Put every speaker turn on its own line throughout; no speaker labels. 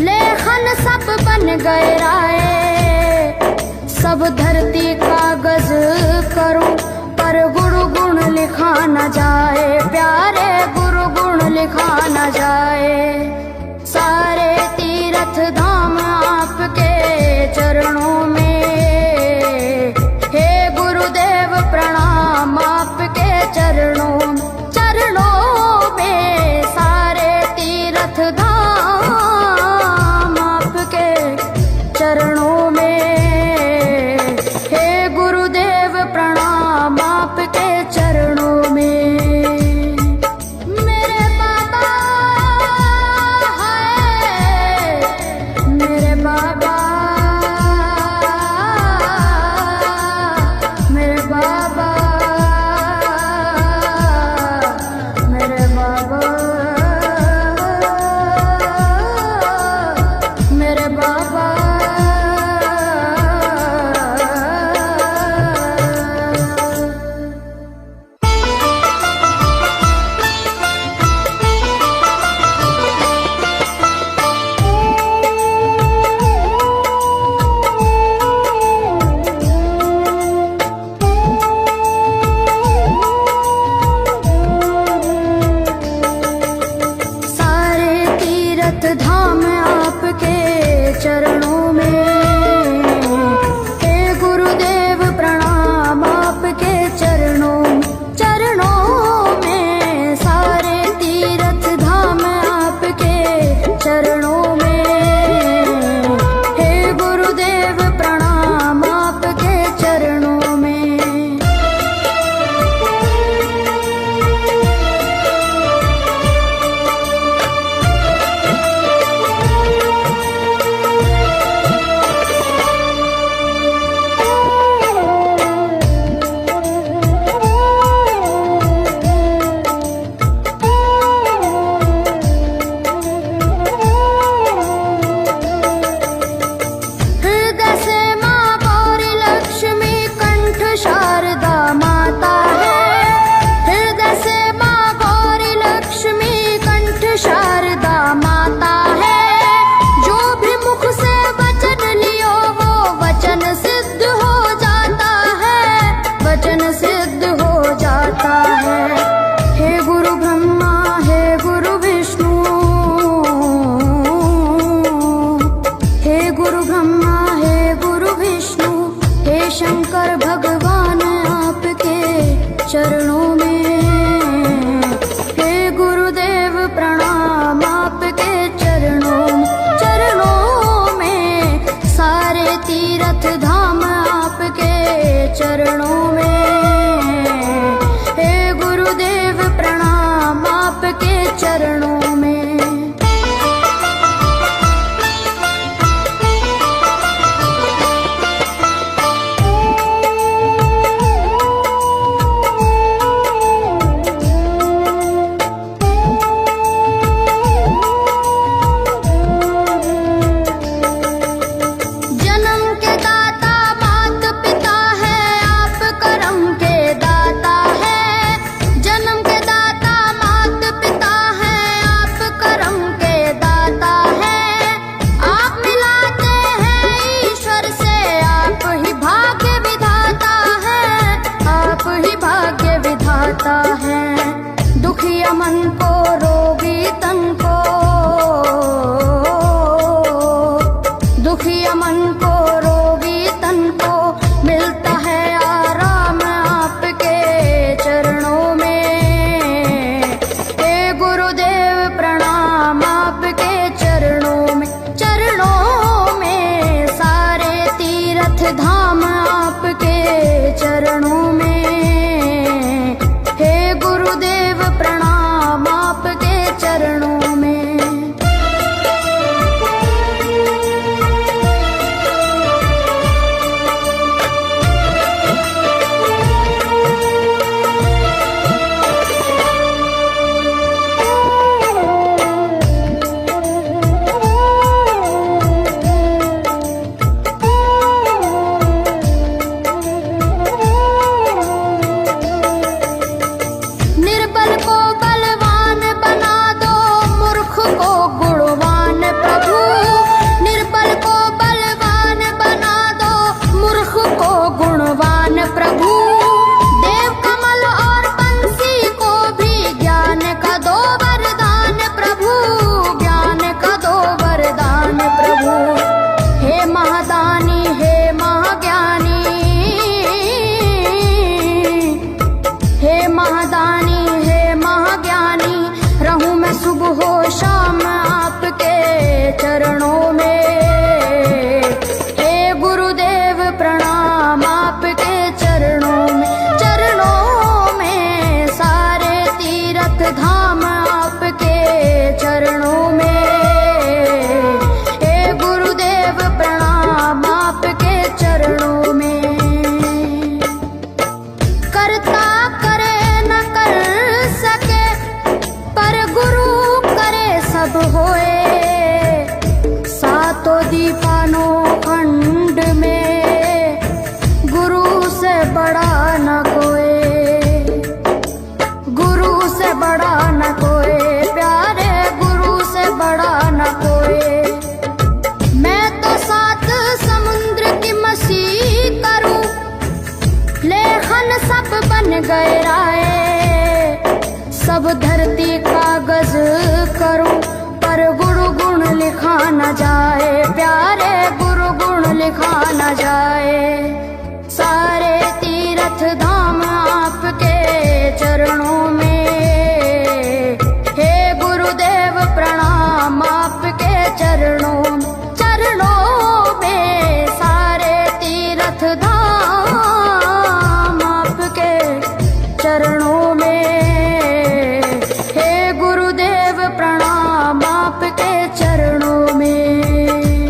लेखन सब बन गए राय, सब धरती कागज करूं पर गुरु गुण लिखा न जाए, प्यारे गुरु गुण लिखा न जाए। सारे तीर्थ धाम आपके चरणों में, हे गुरुदेव प्रणाम आपके चरणों में। सारे तीर्थ धाम आपके चरणों में, हे गुरुदेव प्रणाम आपके चरणों में। मेरे बाबा है, मेरे बाबा, मेरे बाबा, मेरे बाबा, मेरे बाबा। सारे तीर्थ धाम आपके चरणों में, हे गुरुदेव प्रणाम आपके चरणों में। सारे तीर्थ धाम आपके चरणों में, हे गुरुदेव प्रणाम आपके चरणों में। हृदय से माँ गौरी लक्ष्मी कंठ शारदा माता है, हृदय से माँ गौरी लक्ष्मी कंठ शारदा माता है। जो भी मुख से वचन लियो वो वचन सिद्ध हो जाता है, वचन सिद्ध हो जाता है। हे गुरु ब्रह्मा, हे गुरु विष्णु, हे गुरु ब्रह्मा, हे गुरु विष्णु, हे शंकर भगवान आपके चरणों में, हे गुरुदेव प्रणाम आपके चरणों में। सारे तीर्थ धाम आपके चरणों में, हे गुरुदेव प्रणाम आपके चरणों में। जन्म के दाता माता पिता है महादानी हे महाज्ञानी, हे महादानी हे महाज्ञानी, रहूं मैं सुबह हो शाम आपके चरणों में। हे गुरुदेव प्रणाम आपके चरणों में, चरणों में सारे तीर्थ धाम आपके चरणों में। हे गुरुदेव प्रणाम आपके चरणों में। करता करे न कर सके, पर गुरु करे सब होए। सातों दीपानो खंड में गुरु से बड़ा न कोई, गुरु से बड़ा न कोई, प्यारे गुरु से बड़ा न कोई। मैं तो सात समुद्र की मसी करूं, लेखन सब बन गए राय। सब धरती कागज करूं, पर गुरु गुण लिखा न जाए, प्यारे गुरु गुण लिखा न जाए। सारे तीर्थ धाम आपके चरणों में। हे गुरुदेव प्रणाम आपके चरणों में, चरणों में सारे तीर्थ धाम आपके चरणों में। हे गुरुदेव प्रणाम आपके चरणों में।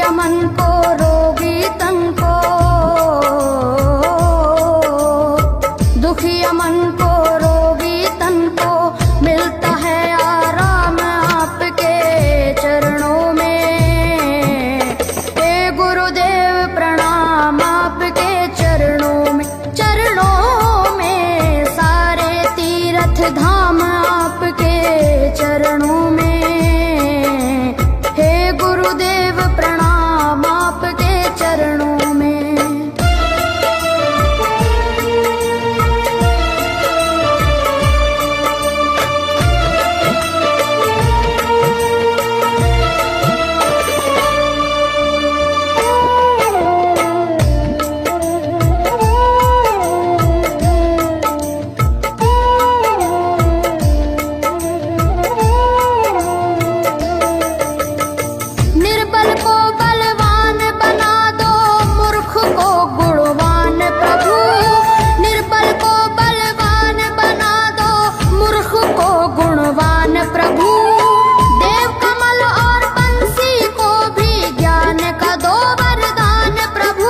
दुखिया मन को रोगी तन को, दुखिया मन को रोगी तन को मिलता है आराम आपके चरणों में। हे गुरुदेव प्रणाम आपके चरणों में, चरणों में सारे तीर्थ धाम आपके चरणों में। हे गुरुदेव प्रणाम आपके चरणों में। निर्बल को बलवान बना दो, मूर्ख को गुणवान प्रभु। निर्बल को बलवान बना दो, मूर्ख को गुणवान प्रभु। देव कमल और बंसी को भी ज्ञान का दो वरदान प्रभु,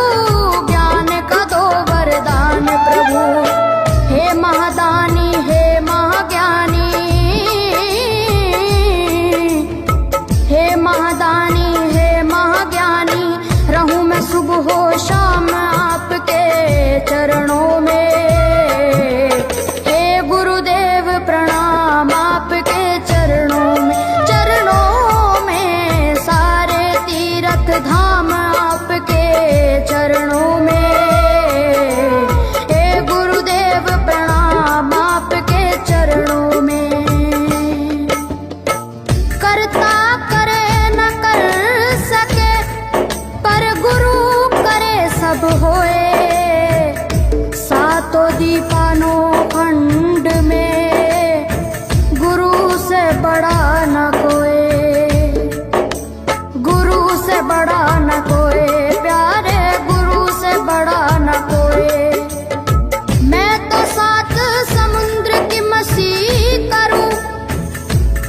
ज्ञान का दो वरदान प्रभु। हे महादानी हे महाज्ञानी, हे महादानी हे महाज्ञानी, रहूं मैं सुबह हो शाम आपके चरणों में। हे गुरुदेव प्रणाम आपके चरणों में, चरणों में सारे तीर्थ धाम आपके चरणों में। हे गुरुदेव प्रणाम आपके चरणों में। करता करे न कर सके, पर गुरु करे सब होए। सातों दीपानों खंड में गुरु से बड़ा न कोई, गुरु से बड़ा न कोई प्यारे, गुरु से बड़ा न कोई। मैं तो सात समुद्र की मसी करूं,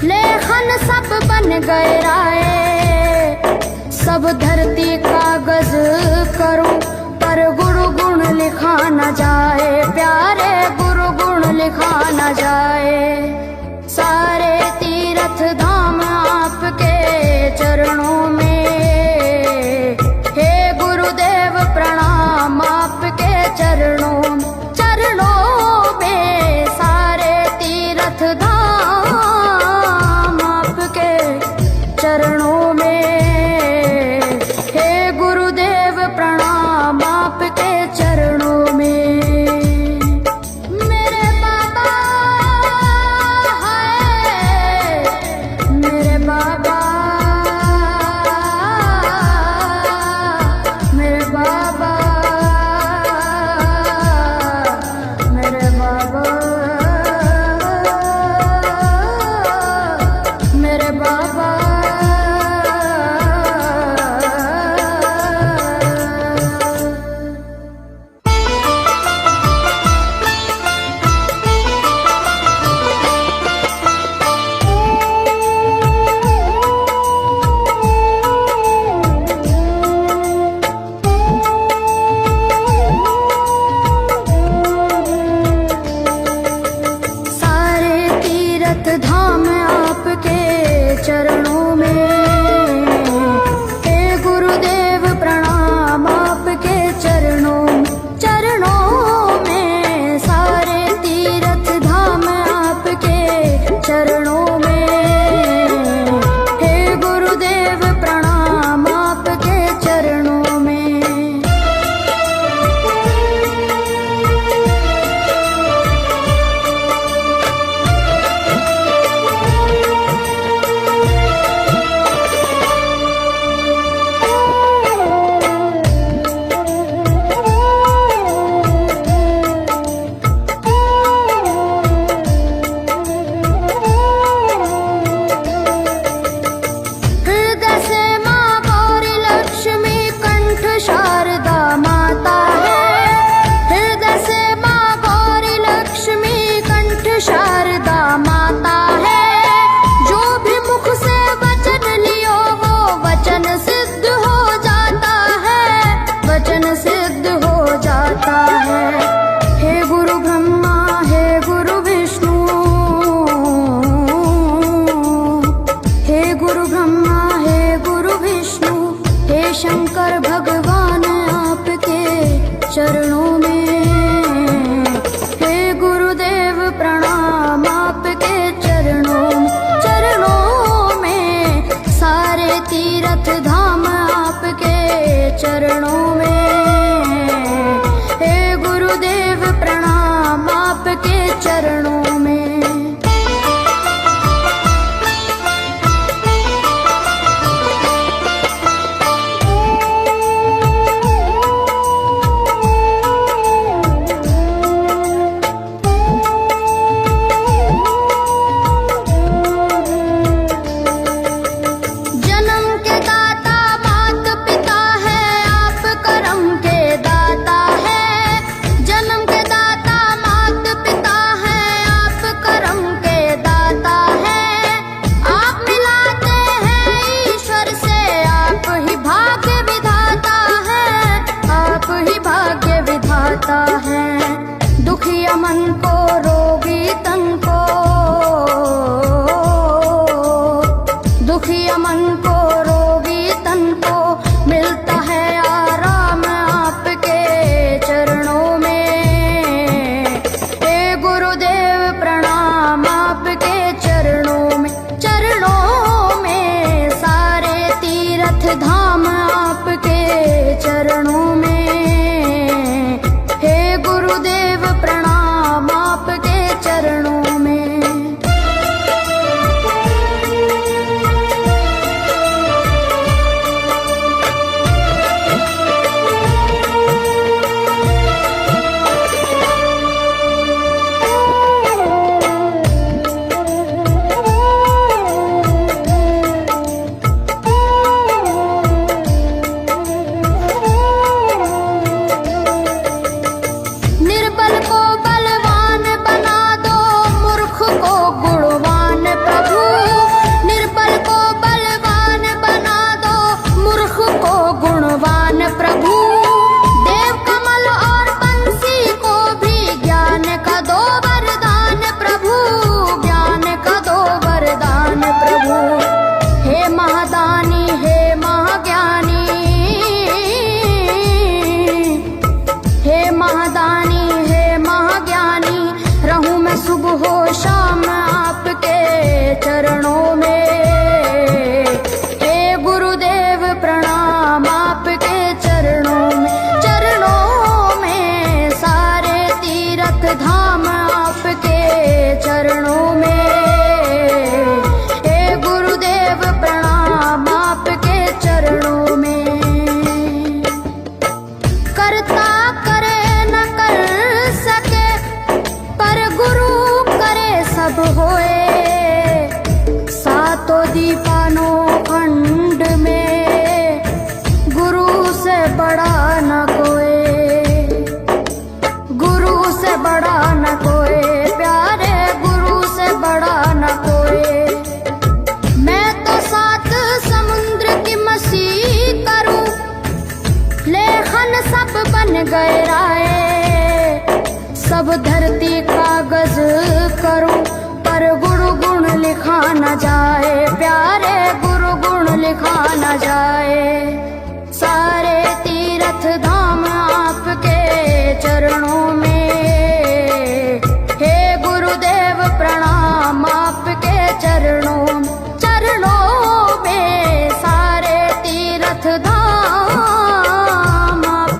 लेखन सब बन गए राय। सब धरती कागज करूं, पर गुरु गुण लिखा न जाए प्यारे, गुरु गुण लिखा न जाए। सारे तीर्थ धाम आपके चरणों में। हे गुरुदेव प्रणाम आपके चरणों में, चरणों में सारे तीर्थ धाम आपके चरणों में। हे गुरुदेव प्रणाम आपके चरणों में। मेरे बाबा है, मेरे बाबा शंकर भगवान आपके चरणों में, हे गुरुदेव प्रणाम आपके चरणों में, सारे तीर्थ धाम आपके चरणों में, हे गुरुदेव प्रणाम आपके चरणों में। दुखिया मन को रोगी तन को, दुखिया मन को रोगी तन को मिलता है आराम आपके चरणों में, हे गुरुदेव प्रणाम आपके चरणों में, सारे तीर्थ धाम आपके चरणों में, गुरुदेव प्रणाम आपके चरणों में। निर्बल को बलवान बना दो, मूर्ख को गुणवान प्रभु, निर्बल को बलवान बना दो, मूर्ख को गुणवान प्रभु, देव कमल और बंसी को भी ज्ञान का दो वरदान प्रभु, ज्ञान का दो वरदान प्रभु, हे महादानी हे महाज्ञानी, हे महादानी हे महाज्ञानी, रहूं मैं सुबह हो शाम आपके चरणों में, हे गुरुदेव प्रणाम आपके चरणों में, सारे तीर्थ धाम आपके चरणों में, हे गुरुदेव प्रणाम आपके चरणों में। करता सब होए सातों दीपानों खंड में, गुरु से बड़ा न कोई, गुरु से बड़ा न कोई, प्यारे गुरु से बड़ा न कोई। मैं तो सात समुद्र की मसीह करूं, लेखन सब बन गए राय, सब धरती कागज करूं, पर गुरु गुण लिखा न जाए, प्यारे गुरु गुण लिखा न जाए।